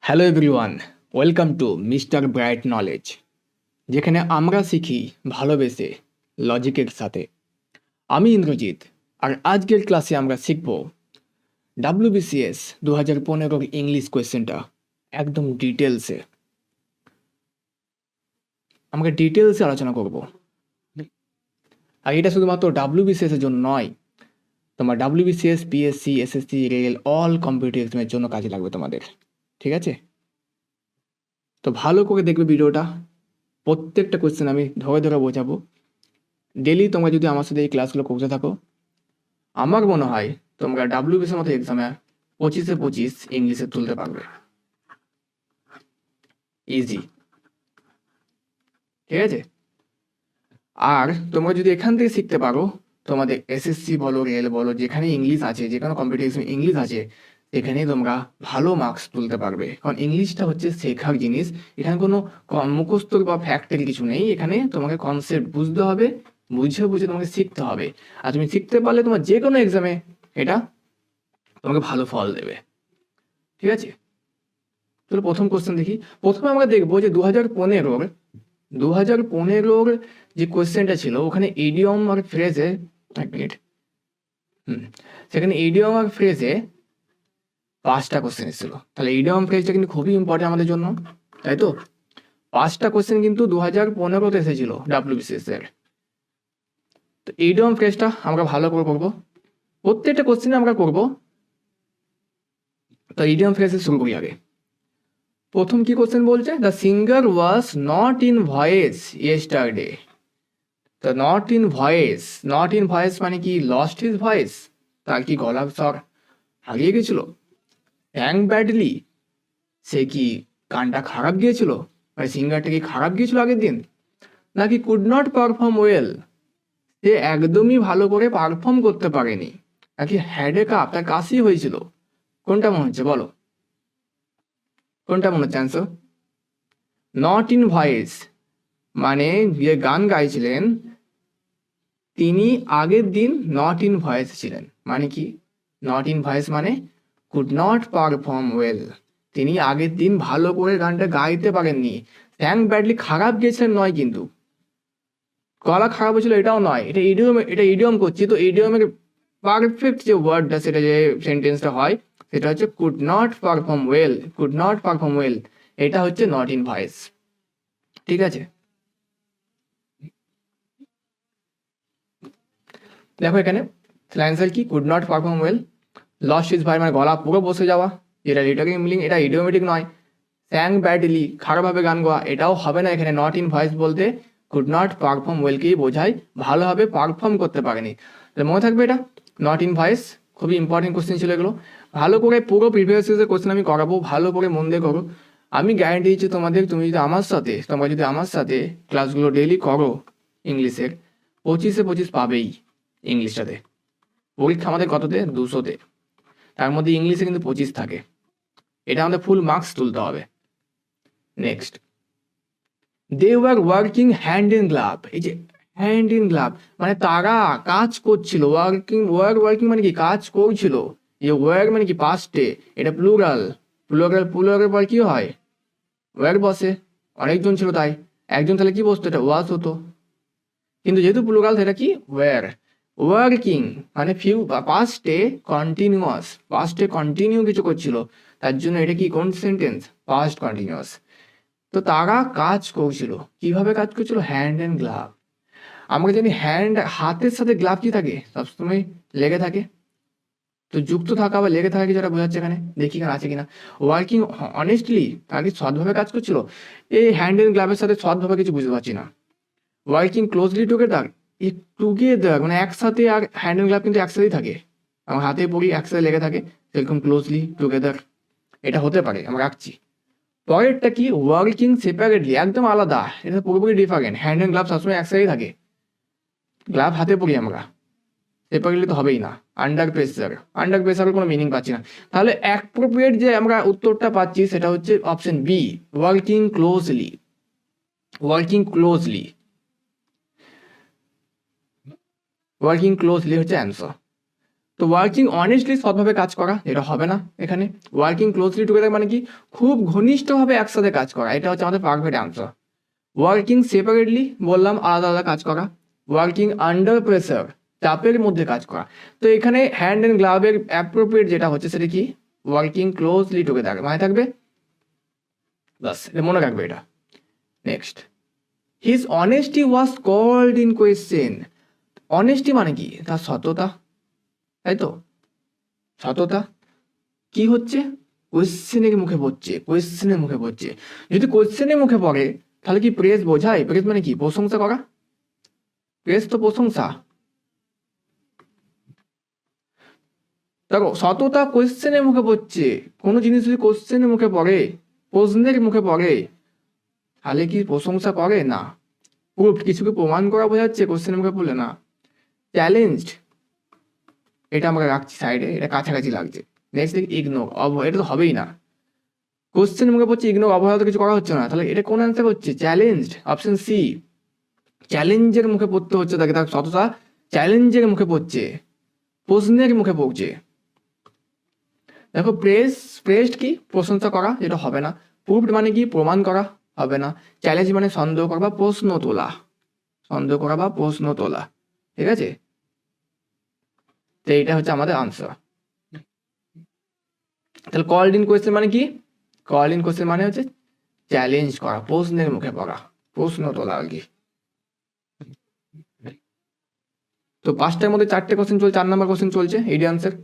Hello everyone, welcome to mister bright knowledge, যেখানে আমরা শিখি ভালোবেসে লজিকের সাথে। আমি ইন্দ্রজিৎ, আর আজকের ক্লাসে আমরা শিখব ডাব্লিউবিসিএস 2015 ইংলিশ কোয়েশ্চেনটা একদম ডিটেলসে। আমরা ডিটেলসে আলোচনা করব। আর এটা শুধুমাত্র ডাব্লিউবিসিএস এর জন্য নয়, তোমার WBCS, PSC, SSC, rail, all competitive এক্সামের জন্য কাজে লাগবে তোমাদের। ঠিক আছে, তো ভালো করে দেখবে ভিডিওটা। প্রত্যেকটা কোয়েশ্চেন আমি ধরে ধরে বোঝাবো। ডেলি তোমরা যদি আমার সাথে এই ক্লাসগুলো করতে থাকো, আমার মনে হয় তোমরা ডাব্লিউবিসির মতো এক্সামে 25-25 ইংলিশে তুলতে পারবে ইজি। ঠিক আছে, আর তোমরা যদি এখান থেকে শিখতে পারো, তোমাদের এসএসসি বলো, রেল বলো, যেখানে ইংলিশ আছে, যে কোনো কম্পিটিশন ইংলিশ আছে, সেখানে তোমরা ভালো মার্কস তুলতে পারবে। কারণ ইংলিশটা হচ্ছে শেখার জিনিস, এখানে কোনো মুখস্থ বা ফ্যাক্টের কিছু নেই। এখানে তোমাকে কনসেপ্ট বুঝতে হবে, বুঝে বুঝে তোমাকে শিখতে হবে। আর তুমি শিখতে পারলে তোমার যে কোনো এক্সামে এটা তোমাকে ভালো ফল দেবে। ঠিক আছে, চলো প্রথম কোশ্চেন দেখি। প্রথমে আমরা দেখবো যে 2015 যে কোয়েশ্চেনটা ছিল, ওখানে ইডিয়ম আর ফ্রেজে, এক মিনিট, সেখানে ইডিয়ম আর ফ্রেজে 5টা কোশ্চেন এসেছিল। তাহলে ইডিয়ম ফ্রেজটা কিন্তু খুবই ইম্পর্টেন্ট আমাদের জন্য, তাই তো? 5টা কোশ্চেন কিন্তু 2015-তে এসেছিল ডাব্লিউবিসিএস এর। তো ইডিয়ম ফ্রেজটা আমরা ভালো করে করবো, প্রত্যেকটা কোশ্চেনে আমরা করবো। তো ইডিয়ম ফ্রেজে শুরু করি আগে। প্রথম কি কোশ্চেন বলছে, the singer was not in voice yesterday. তো নট ইন ভয়েস মানে কি, লস্ট হিজ ভয়েস, তার কি গলার স্বর হারিয়ে গেছিল? হ্যাং ব্যাডলি, সে কি গানটা খারাপ গিয়েছিল, মানে সিঙ্গারটা কি খারাপ গিয়েছিল আগের দিন? নাকি কুড নট পারফর্ম ওয়েল, সে একদমই ভালো করে পারফর্ম করতে পারেনি? নাকি হ্যাড এ কাপ, তার কাশি হয়েছিল? কোনটা মনে হচ্ছে বলো, কোনটা মনে হচ্ছে অ্যান্সার? নট ইন ভয়েস মানে যে গান গাইছিলেন তিনি আগের দিন নট ইন ভয়েস ছিলেন। মানে কি, নট ইন ভয়েস মানে কুড নট পারফর্ম ওয়েল, তিনি আগের দিন ভালো করে গানটা গাইতে পারেননি। স্যাং ব্যাডলি খারাপ গেছিলেন নয়, কিন্তু গলা খারাপ হয়েছিল এটাও নয়। এটা ইডিয়ম করছি, তো ইডিয়মের পারফেক্ট যে ওয়ার্ডটা, সেটা যে সেন্টেন্সটা হয়, সেটা হচ্ছে কুড নট পারফর্ম ওয়েল। এটা হচ্ছে নট ইন ভয়েস। ঠিক আছে, দেখো এখানে অ্যান্সার কি, could not perform well. Lost is ভাই মানে গলা পুরো বসে যাওয়া, যেটা লিটারারি মিনিং, এটা ইডিওমেটিক নয়। স্যাং ব্যাডলি খারাপভাবে গান গাওয়া, এটাও হবে না। এখানে নট ইন ভয়েস বলতে কুড নট পারফর্ম ওয়েলকেই বোঝায়, ভালোভাবে পারফর্ম করতে পারেনি। তাহলে মনে থাকবে এটা নট ইন ভয়েস। খুবই ইম্পর্টেন্ট কোশ্চেন ছিল এগুলো। ভালো করে পুরো প্রিভিয়াস সিরিজের কোশ্চেন আমি করাবো, ভালো করে মন দিয়ে করো। আমি গ্যারান্টি দিচ্ছি তোমাদের, তোমরা যদি আমার সাথে ক্লাসগুলো ডেইলি করো ইংলিশের, 25-25 পাবেই ইংলিশটাতে। পরীক্ষা আমাদের কততে, 200-তে, তার মধ্যে ইংলিশে কিন্তু 25 থাকে। এটা আমাদের ফুল মার্কস তুলতে হবে। Next, they were working hand in glove. এই যে হ্যান্ড ইন গ্লাভ মানে তারা কাজ করছিল। ওয়ার্কিং মানে কি, কাজ করছিল। যে ওয়ার মানে কি পাস্টে, এটা প্লুরাল পর কি হয়, ওয়ার বসে। অনেকজন ছিল তাই একজন, তাহলে কি বসতো, এটা ওয়াজ হতো। কিন্তু যেহেতু প্লুরাল, সেটা কি ওয়ার। ওয়ার্কিং মানে ফিউ, পাস্টে কন্টিনিউ কিছু করছিল, তার জন্য এটা কি, কোন সেন্টেন্স, পাস্ট কন্টিনিউয়াস। তো তারা কাজ করছিল, কিভাবে কাজ করছিল, হ্যান্ড অ্যান্ড গ্লাভ। আমরা জানি হাতের সাথে গ্লাভ কি থাকে, সবসময় লেগে থাকে। তো যুক্ত থাকা বা লেগে থাকা কিছুটা বোঝাচ্ছে এখানে, দেখি এখানে আছে কিনা। ওয়ার্কিং অনেস্টলি, তারা কি সৎভাবে কাজ করছিল? এই হ্যান্ড অ্যান্ড গ্লাভের সাথে সৎভাবে কিছু বুঝতে পারছি না। ওয়ার্কিং ক্লোজলি টুগেদার মানে একসাথে, আর হ্যান্ড অ্যান্ড গ্লাভ কিন্তু একসাথেই থাকে। আমার হাতে পড়ি একসাথে লেগে থাকে, সেরকম ক্লোজলি টুগেদার এটা হতে পারে, আমরা রাখছি। পরেরটা কি, ওয়ার্কিং সেপারেটলি, একদম আলাদা, এটা পুরোপুরি ডিফারেন্ট। হ্যান্ড অ্যান্ড গ্লাভ সবসময় একসাথেই থাকে, গ্লাভ হাতে পড়ি আমরা, সেপারেটলি তো হবেই না। আন্ডার প্রেসারের কোনো মিনিং পাচ্ছি না। তাহলে অ্যাপ্রোপ্রিয়েট যে আমরা উত্তরটা পাচ্ছি, সেটা হচ্ছে option B, working closely. Working closely হচ্ছে অ্যান্সার। তো ওয়ার্কিং অনেস্টলি সৎভাবে কাজ করা, এটা হবে না এখানে। ওয়ার্কিং ক্লোজলি টুগেদার মানে কি খুব ঘনিষ্ঠভাবে একসাথে কাজ করা, এটা হচ্ছে আমাদের পারফেক্ট অ্যান্সার। ওয়ার্কিং সেপারেটলি বললাম আলাদা আলাদা কাজ করা। ওয়ার্কিং আন্ডার প্রেসার চাপের মধ্যে কাজ করা। তো এখানে হ্যান্ড অ্যান্ড গ্লাভের অ্যাপ্রোপ্রিয়েট যেটা হচ্ছে সেটা কি ওয়ার্কিং ক্লোজলি টুগেদার মানে থাকবে, বাস এটা মনে রাখবে এটা। Next, his honesty was called in question. Honesty মানে কি তার সততা, তাই তো? সততা কি হচ্ছে কোয়েশ্চেনের মুখে পড়ছে, কোয়েশ্চেনের মুখে পড়ছে। যদি কোয়েশ্চেনের মুখে পড়ে তাহলে কি প্রেস বোঝায়? প্রেস মানে কি প্রশংসা করা, প্রেস তো প্রশংসা। দেখো সততা কোয়েশ্চেনের মুখে পড়ছে, কোনো জিনিস যদি কোয়েশ্চেনের মুখে পড়ে, প্রশ্নের মুখে পড়ে, তাহলে কি প্রশংসা করে? না। প্রুফ কিছুকে প্রমাণ করা বোঝাচ্ছে কোয়েশ্চেনের মুখে পড়লে না। চ্যালেঞ্জড এটা আমরা রাখছি সাইডে, এটা কাছাকাছি লাগছে। নেক্সট দেখি ইগনোর, এটা তো হবেই না। কোশ্চেন মুখে পড়ছে, ইগনোর অবহেলা তো কিছু করা হচ্ছে না, তাহলে এটা কোন অ্যান্সার হচ্ছে? Challenged, option C. চ্যালেঞ্জের মুখে পড়তে হচ্ছে তাকে, তার সততা চ্যালেঞ্জের মুখে পড়ছে, প্রশ্নের মুখে পড়ছে। দেখো প্রেসড কি প্রশংসা করা, যেটা হবে না। প্রুভড মানে কি প্রমাণ করা, হবে না। চ্যালেঞ্জ মানে সন্দেহ করা বা প্রশ্ন তোলা, সন্দেহ করা বা প্রশ্ন তোলা, ঠিক আছে? তো এইটা হচ্ছে আমাদের আনসার। তাহলে কল্ড ইন কোয়েশ্চেন মানে কি? কল্ড ইন কোয়েশ্চেন মানে হচ্ছে চ্যালেঞ্জ করা, প্রশ্নের মুখে পড়া, প্রশ্ন তোলা আর কি। তো 5টার মধ্যে 4টে কোশ্চেন চলছে, 4 নম্বর কোশ্চেন চলছে, এইটি answer.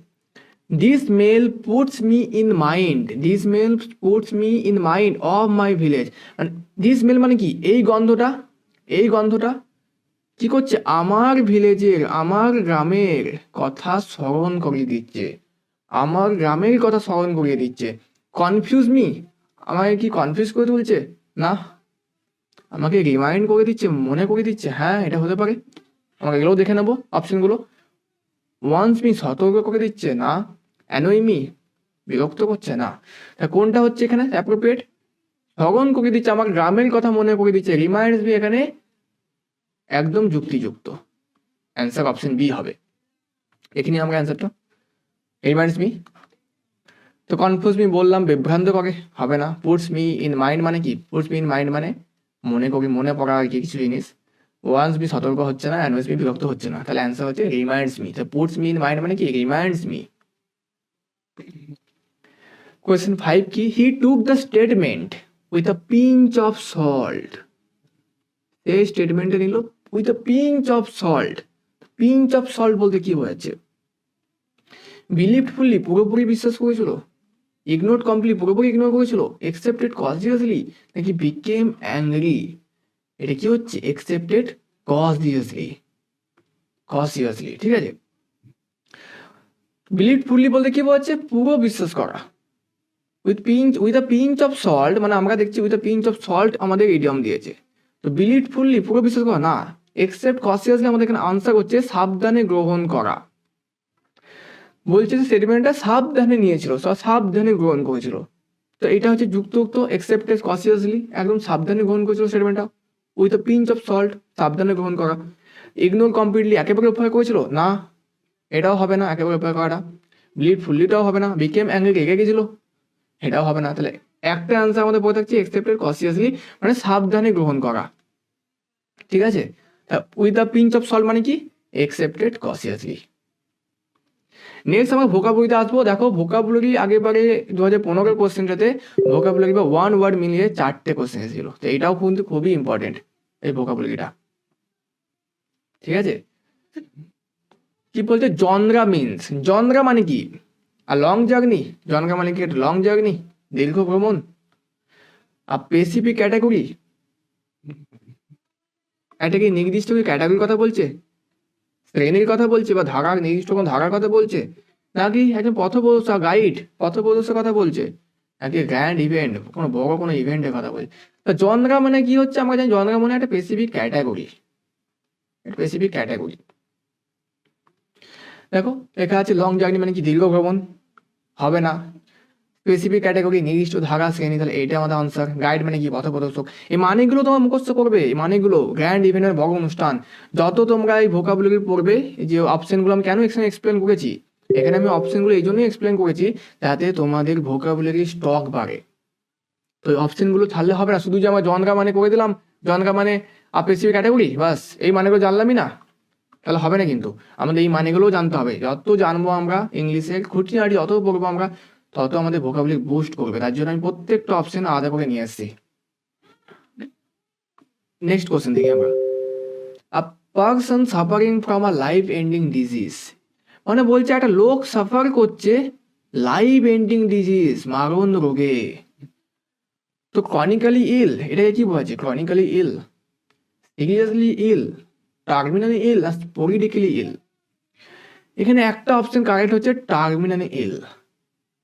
This mail puts me in mind, this mail puts me in mind of my village. This mail মানে কি এই গন্ধটা, এই গন্ধটা কি করছে? আমার ভিলেজের, আমার গ্রামের কথা স্মরণ করিয়ে দিচ্ছে, আমার গ্রামের কথা স্মরণ করিয়ে দিচ্ছে। কনফিউজ মি, আমাকে কি কনফিউজ করে তুলছে? না। আমাকে রিমাইন্ড করে দিচ্ছে, মনে করে দিচ্ছে, হ্যাঁ এটা হতে পারে। আমাকে এগুলোও দেখে নেবো অপশনগুলো। ওয়ান্স মি সতর্ক করে দিচ্ছে, না। অ্যানোই মি বিরক্ত করছে, না। কোনটা হচ্ছে এখানে অ্যাপ্রোপ্রিয়েট? স্মরণ করে দিচ্ছে, আমার গ্রামের কথা মনে করে দিচ্ছে, রিমাইন্ডস মি এখানে একদম যুক্তিযুক্ত। অ্যান্সার অপশন বি হবে। এখানে আমরা অ্যান্সারটা রিমাইন্ডস মি। তো কনফিউজ মি বললাম বিভ্রান্ত করে, হবে না। পুটস মি ইন মাইন্ড মানে কি? পুটস মি ইন মাইন্ড মানে মনে করি, মনে পড়া আর কি কিছু জিনিস। ওয়ান্স মি সতর্ক হচ্ছে না, অ্যানোয়েস মি বিরক্ত হচ্ছে না, তাহলে অ্যান্সার হচ্ছে রিমাইন্ডস মি। তো পুটস মি ইন মাইন্ড মানে কি? Reminds me. কোয়েশ্চেন 5 কি? He took the statement with a pinch of salt. এই স্টেটমেন্টে নিল with a pinch of salt. Pinch of salt বলতে কি বোঝাচ্ছে? বিলিভড ফুললি পুরোপুরি বিশ্বাস করেছিল, ইগনোরড কমপ্লিট পুরোপুরি ইগনোর করেছিল, একসেপ্টেড কনসিয়াসলি নাকি বিকেম অ্যাংরি? এটা কি হচ্ছে? একসেপ্টেড কনসিয়াসলি, কনসিয়াসলি, ঠিক আছে? বিলিভড ফুললি বলতে কি বোঝাচ্ছে? পুরো বিশ্বাস করা। With a pinch of salt মানে আমরা দেখছি with a pinch of salt আমাদের ইডিয়ম দিয়েছে। তো বিলিভ ফুললি পুরো বিশ্বাস করা না, এক্সেপ্ট কনসিয়াসলি আমাদের এখানে আনসার হচ্ছে সাবধানে গ্রহণ করা। বলছে যে স্টেটমেন্টটা সাবধানে নিয়েছিল, সাবধানে গ্রহণ করেছিল। তো এটা হচ্ছে যুক্ত এক্সেপ্টেড কনসিয়াসলি, একদম সাবধানে গ্রহণ করেছিল স্টেটমেন্টটা। With a pinch of salt সাবধানে গ্রহণ করা। ইগনোর কমপ্লিটলি একেবারে উপহার করেছিল, না এটাও হবে না, একেবারে উপহার করাটা। বিলিভ ফুললিটাও হবে না। বিকেম অ্যাংরি রেগে গেছিল, এটাও হবে না। তাহলে একটা অ্যান্সার আমাদের পড়ে থাকছে এক্সেপ্টেড কনসিয়াসলি মানে সাবধানে গ্রহণ করা, ঠিক আছে? With the pinch of salt মানে কি? Accepted consciously. নেক্সট আমরা ভোকাবুলারিতে আসবো। দেখো ভোকাবুলারি আগেবারে 2015 কোশ্চেনটাতে ভোকাবুলারি বা ওয়ান ওয়ার্ড মিলিয়ে 4টে কোশ্চেন এসেছিল। তো এটাও কিন্তু খুবই ইম্পর্টেন্ট এই ভোকাবুলারিটা, ঠিক আছে? কি বলছে? জনরা মিনস, জনরা মানে কি? আর লং জার্নি, জনরা মানে কি? একটা লং জার্নি, দীর্ঘ ভ্রমণ। আর স্পেসিফিক ক্যাটাগরি, এটা কি নির্দিষ্ট কি ক্যাটাগরির কথা বলছে, শ্রেণীর কথা বলছে, বা ধারার নির্দিষ্ট কোনো ধারার কথা বলছে, নাকি একজন পথপ্রদর্শক গাইড পথপ্রদর্শকের কথা বলছে, নাকি গ্র্যান্ড ইভেন্ট কোনো বড় কোনো ইভেন্টের কথা বলছে? তা জনরা মানে কি হচ্ছে? আমরা জানি জনরা মানে একটা স্পেসিফিক ক্যাটাগরি, স্পেসিফিক ক্যাটাগরি। দেখো লেখা আছে লং জার্নি মানে কি? দীর্ঘ ভ্রমণ, হবে না। স্পেসিফিক ক্যাটাগরি নির্দিষ্ট ধারা শ্রেণী, তাহলে এইটা আমাদের আনসার। গাইড মানে কি? পথপ্রদর্শক। এই মানেগুলো তোমার মুখস্থ করবে, এই মানেগুলো। গ্র্যান্ড ইভেন্টের বড় অনুষ্ঠান, যত তোমরা এই ভোকাবুলারি পড়বে, যে অপশনগুলো আমি কেন এখানে এক্সপ্লেন করেছি, এখানে আমি অপশনগুলো এই জন্যই এক্সপ্লেন করেছি যাতে তোমাদের ভোকাবুলারি স্টক বাড়ে। তো অপশনগুলো ছাড়লে হবে না, শুধু যে আমরা জনগা মানে করে দিলাম, জনগা মানে স্পেসিফিক ক্যাটাগরি, বাস এই মানেগুলো জানলামই না, তাহলে হবে না। কিন্তু আমাদের এই মানেগুলোও জানতে হবে। যত জানবো আমরা ইংলিশের খুঁটিনাটি, যত পড়বো আমরা, তত আমাদের ভোকাবুলারি বুস্ট করবে। তার জন্য আমি প্রত্যেকটা অপশন আলাদা করে নিয়ে এসেছি। নেক্সট কোশ্চেন দেখি আমরা। আ person suffering from a life ending disease, মানে বলছে একটা লোক সাফার করছে লাইফ এন্ডিং ডিজিজ, মারণ রোগে। তো ক্রনিক্যালি ইল, এটাকে কি বোঝাচ্ছে? ক্রনিক্যালি ইল, সিরিয়াসলি ইল, টার্মিনালি ইল, আর স্পোরিডিক্যালি ইল। এখানে একটা অপশন কারেক্ট হচ্ছে টার্মিনালি ইল,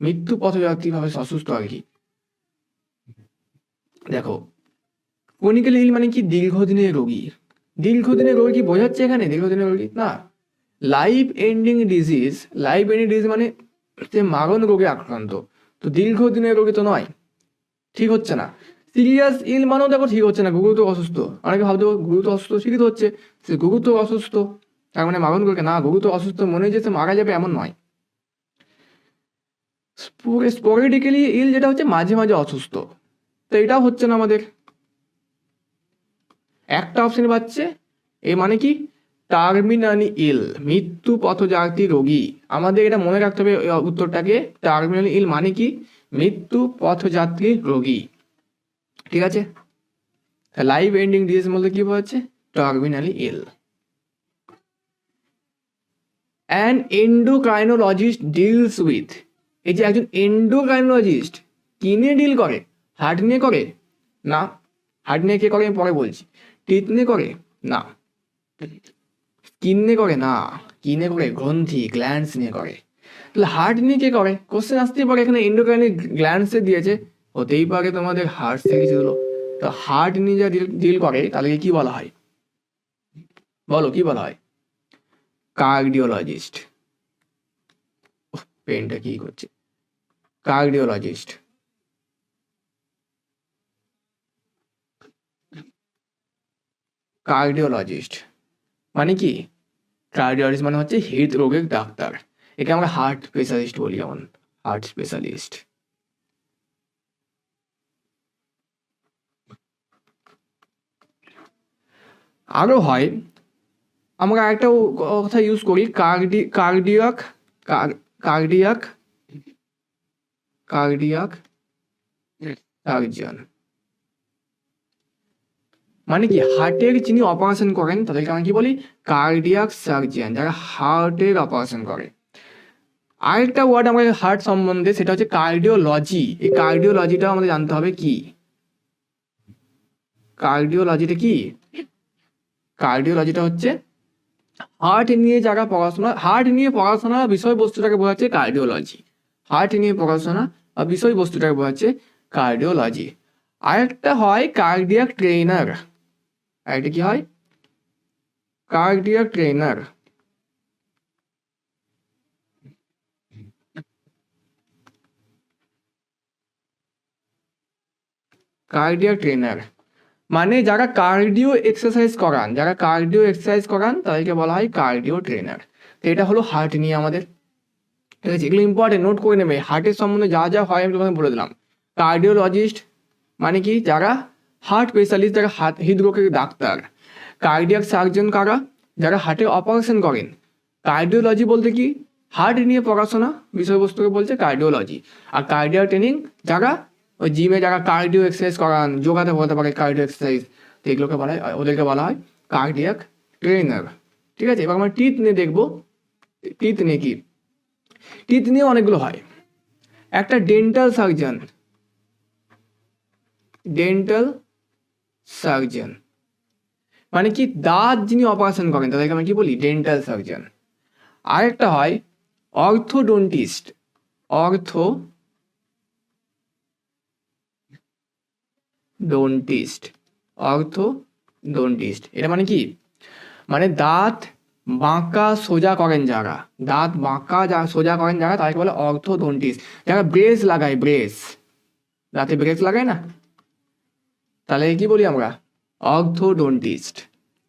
মৃত্যু পথযাত্রীভাবে অসুস্থ আর কি। দেখো ক্রনিক্যালি ইল মানে কি? দীর্ঘদিনের রোগী। দীর্ঘদিনের রোগী কি বোঝাচ্ছে এখানে? দীর্ঘদিনের রোগী না। Life ending disease, life ending disease মানে যে মারণ রোগে আক্রান্ত, তো দীর্ঘদিনের রোগী তো নয়, ঠিক হচ্ছে না। সিরিয়াস ইল মানেও দেখো ঠিক হচ্ছে না, গুরুতর অসুস্থ। অনেকে ভাবতে গুরুতর অসুস্থ শিখিত হচ্ছে, সে গুরুতর অসুস্থ তার মানে মারণ রোগে না। গুরুতর অসুস্থ মনে যে সে মারা যাবে এমন নয়। স্পোরেডিক্যালি ইল যেটা হচ্ছে মাঝে মাঝে অসুস্থ, তো এটাও হচ্ছে না আমাদের। একটা অপশন পাচ্ছে, এ মানে কি? টার্মিনালি ইল, মৃত্যু পথযাত্রী রোগী। আমাদের এটা মনে রাখতে হবে উত্তরটাকে। টার্মিনালি ইল মানে কি? মৃত্যু পথযাত্রী রোগী, ঠিক আছে। লাইফ এন্ডিং ডিজিজ বলতে কি বোঝাচ্ছে? Terminally ill. An endocrinologist deals with, এই যে একজন এন্ডোক্রাইনোলজিস্ট কি নিয়ে ডিল করে? হার্ট নিয়ে করে না। হার্ট নিয়ে কে করে আমি পরে বলছি। টিথ নিয়ে করে না। স্কিন নিয়ে করে না। কি নিয়ে করে? গ্রন্থি, গ্ল্যান্ডস নিয়ে করে। তাহলে হার্ট নিয়ে কে করে? কোশ্চেন আসতেই পারে, এখানে এন্ডোক্রাইনিক গ্ল্যান্ডসে দিয়েছে, হতেই পারে তোমাদের হার্ট থেকে ছিল। তো হার্ট নিয়ে যা ডিল করে তাহলে কি বলা হয়? বলো কি বলা হয়? কার্ডিওলজিস্ট। পেনটা কি করছে? কার্ডিওলজিস্ট। কার্ডিওলজিস্ট মানে কি? কার্ডিওলজিস্ট মানে হচ্ছে হৃদরোগের ডাক্তার। একে আমরা হার্ট স্পেশালিস্ট বলি, যেমন হার্ট স্পেশালিস্ট। আরও হয়, আমরা একটা কথা ইউজ করি, কার্ডিয়াক কার্ডিয়াক কার্ডিয়াক সার্জন। মানে কি? হার্টের যিনি অপারেশন করেন তাদেরকে আমরা কি বলি? কার্ডিয়াক সার্জন, যারা হার্টের অপারেশন করে। আরেকটা ওয়ার্ড আমাদের হার্ট সম্বন্ধে, সেটা হচ্ছে কার্ডিওলজি। এই কার্ডিওলজিটা আমাদের জানতে হবে কি? কার্ডিওলজিটা কি? কার্ডিওলজিটা হচ্ছে হার্ট নিয়ে যারা পড়াশোনা, হার্ট নিয়ে পড়াশোনা বিষয়বস্তুটাকে বোঝাচ্ছে কার্ডিওলজি। হার্ট নিয়ে পড়াশোনা বা বিষয়বস্তুটাকে বোঝাচ্ছে কার্ডিওলজি। আরেকটা হয় কার্ডিয়াক ট্রেনার। আরেকটা কি হয়? Cardiac trainer. কার্ডিয়াক ট্রেনার মানে যারা কার্ডিও এক্সারসাইজ করান, যারা কার্ডিও এক্সারসাইজ করান তাদেরকে বলা হয় কার্ডিও ট্রেনার। তো এটা হলো হার্ট নিয়ে আমাদের, ঠিক আছে। এগুলো ইম্পর্টেন্ট, নোট করে নেবে। হার্টের সম্বন্ধে যা যা হয় আমি তোমাকে বলে দিলাম। কার্ডিওলজিস্ট মানে কি? যারা হার্ট স্পেশালিস্ট, যারা হৃদরোগের ডাক্তার। কার্ডিয়াক সার্জন কারা? যারা হার্টের অপারেশন করেন। কার্ডিওলজি বলতে কি? হার্ট নিয়ে পড়াশোনা বিষয়বস্তুকে বলছে কার্ডিওলজি। আর কার্ডিয়াক ট্রেনিং যারা ওই জিমে যারা কার্ডিও এক্সারসাইজ করান, যোগাতে বলতে পারে কার্ডিও এক্সারসাইজ, তো এগুলোকে বলা হয়, ওদেরকে বলা হয় কার্ডিয়াক ট্রেনার, ঠিক আছে। এবার আমরা টিথ নিয়ে দেখবো। টিথ নিয়ে কি? টিথ নিয়ে অনেকগুলো হয়। একটা ডেন্টাল সার্জন, ডেন্টাল সার্জন মানে কি? দাঁত যিনি অপারেশন করেন তাদেরকে আমরা কি বলি? Dental surgeon. আরেকটা হয় অর্থোডন্টিস্ট। অর্থোডন্টিস্ট এটা মানে কি? মানে দাঁত বাঁকা সোজা করেন যারা, দাঁত বাঁকা সোজা করেন যারা, তাদেরকে বলে অর্থোডন্টিস্ট। যারা ব্রেস লাগায়, ব্রেস, দাঁতে ব্রেস লাগায় না, তাহলে কি বলি আমরা? অর্থোডন্টিস্ট।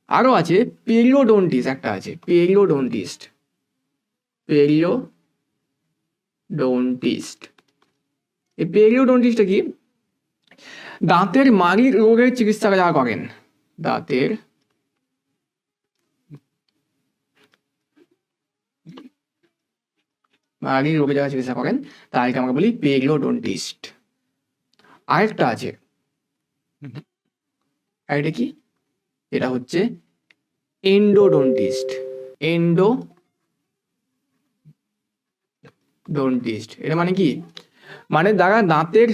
আরও আছে পেরিওডন্টিস্ট, একটা আছে পেরিওডন্টিস্ট। ডন্টিস্ট। এই পেরিওডন্টিস্টটা কি? দাঁতের মাড়ির রোগের চিকিৎসা যারা করেন, দাঁতের মাড়ির রোগে যারা চিকিৎসা করেন তাদেরকে আমরা বলি পেরিওডন্টিস্ট। আরেকটা আছে, আরেকটা কি? এটা হচ্ছে এন্ডোডন্টিস্ট। এন্ডোডন্টিস্ট এটা মানে কি? মানে যারা দাঁতের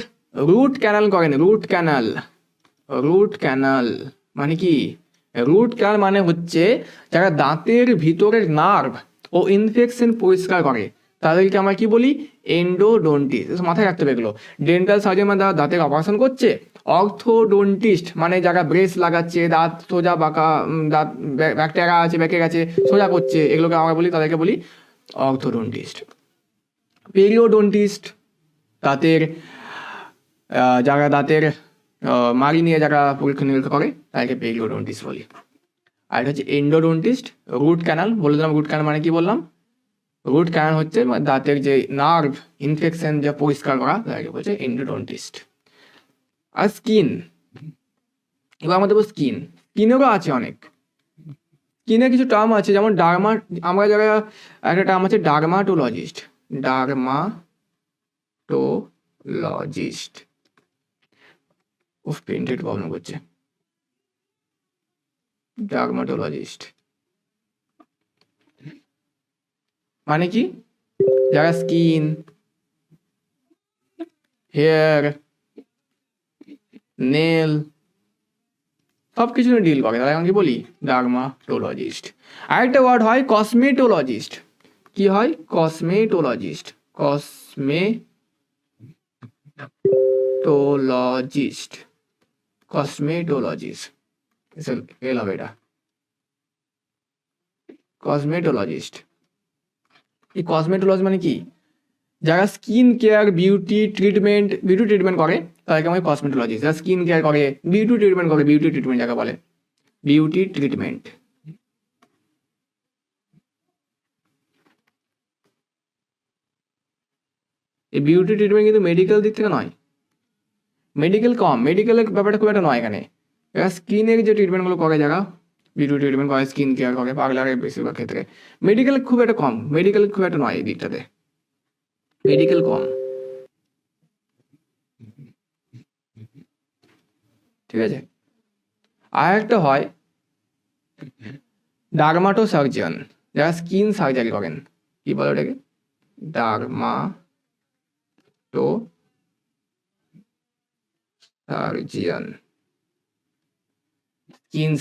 রুট ক্যানাল করেন। রুট ক্যানাল মানে কি? রুট ক্যানাল মানে হচ্ছে যারা দাঁতের ভিতরের নার্ভ ও ইনফেকশন পরিষ্কার করে তাদেরকে আমরা কি বলি? এন্ডোডন্টিস্ট। মাথায় রাখতে হবে এগুলো। ডেন্টাল সার্জন মানে যারা দাঁতের অপারেশন করছে। অর্থোডন্টিস্ট মানে যারা ব্রেস লাগাচ্ছে, দাঁত সোজা বাঁকা, দাঁত ব্যাকটেরিয়া আছে বেঁকে গেছে সোজা করছে, এগুলোকে আমরা বলি, তাদেরকে বলি অর্থোডন্টিস্ট। পেরিওডন্টিস্ট দাঁতের যারা দাঁতের মাড়ি নিয়ে যারা পরীক্ষা নিরীক্ষা করে তাদেরকে পেরিওডন্টিস্ট বলি। আর এটা হচ্ছে এন্ডোডন্টিস্ট। রুট ক্যানাল বলে দিলাম। রুট ক্যানাল মানে কি বললাম? রুট ক্যানাল হচ্ছে দাঁতের যে নার্ভ ইনফেকশন যা পরিষ্কার করা তাদেরকে বলছে এন্ডোডন্টিস্ট। আর স্কিন, এবার আমাদের স্কিন, স্কিনেরও আছে অনেক। স্কিনের কিছু টার্ম আছে, যেমন আমরা যারা একটা টার্ম আছে ডার্মাটোলজিস্ট। পেন্টেড প্রবলেম করছে। ডার্মাটোলজিস্ট মানে কি? যারা স্কিন, হেয়ার, নেল সব কিছু নিয়ে ডিল করে, তাহলে আমি কি বলি? ডার্মাটোলজিস্ট। আরেকটা ওয়ার্ড হয় কসমেটোলজিস্ট। কি হয়? কসমেটোলজিস্ট। এল হবে এটা, কসমেটোলজিস্ট। এই কসমেটোলজি মানে কি? যারা স্কিন কেয়ার, বিউটি ট্রিটমেন্ট করে তাদেরকে আমরা কসমেটোলজিস্ট। যারা স্কিন কেয়ার করে, বিউটি ট্রিটমেন্ট করে, বিউটি ট্রিটমেন্ট যাকে বলে বিউটি ট্রিটমেন্ট। এই বিউটি ট্রিটমেন্ট কিন্তু মেডিকেল দিক থেকে নয়, মেডিকেল কম, মেডিকেলের ব্যাপারটা খুব একটা নয় এখানে। এরা স্কিনের যে ট্রিটমেন্টগুলো করে, যারা বিউটি ট্রিটমেন্ট করে, স্কিন কেয়ার করে, পার্লারের বেশিরভাগ ক্ষেত্রে, মেডিকেল খুব একটা কম, মেডিকেল খুব একটা নয় এই দিকটাতে, মেডিকেল কম। ঠিক আছে। আর একটা হয় ডার্মাটো সার্জন, যারা স্কিন সার্জারি করেন। কি বলে ওটাকে? Dermato surgeon, skin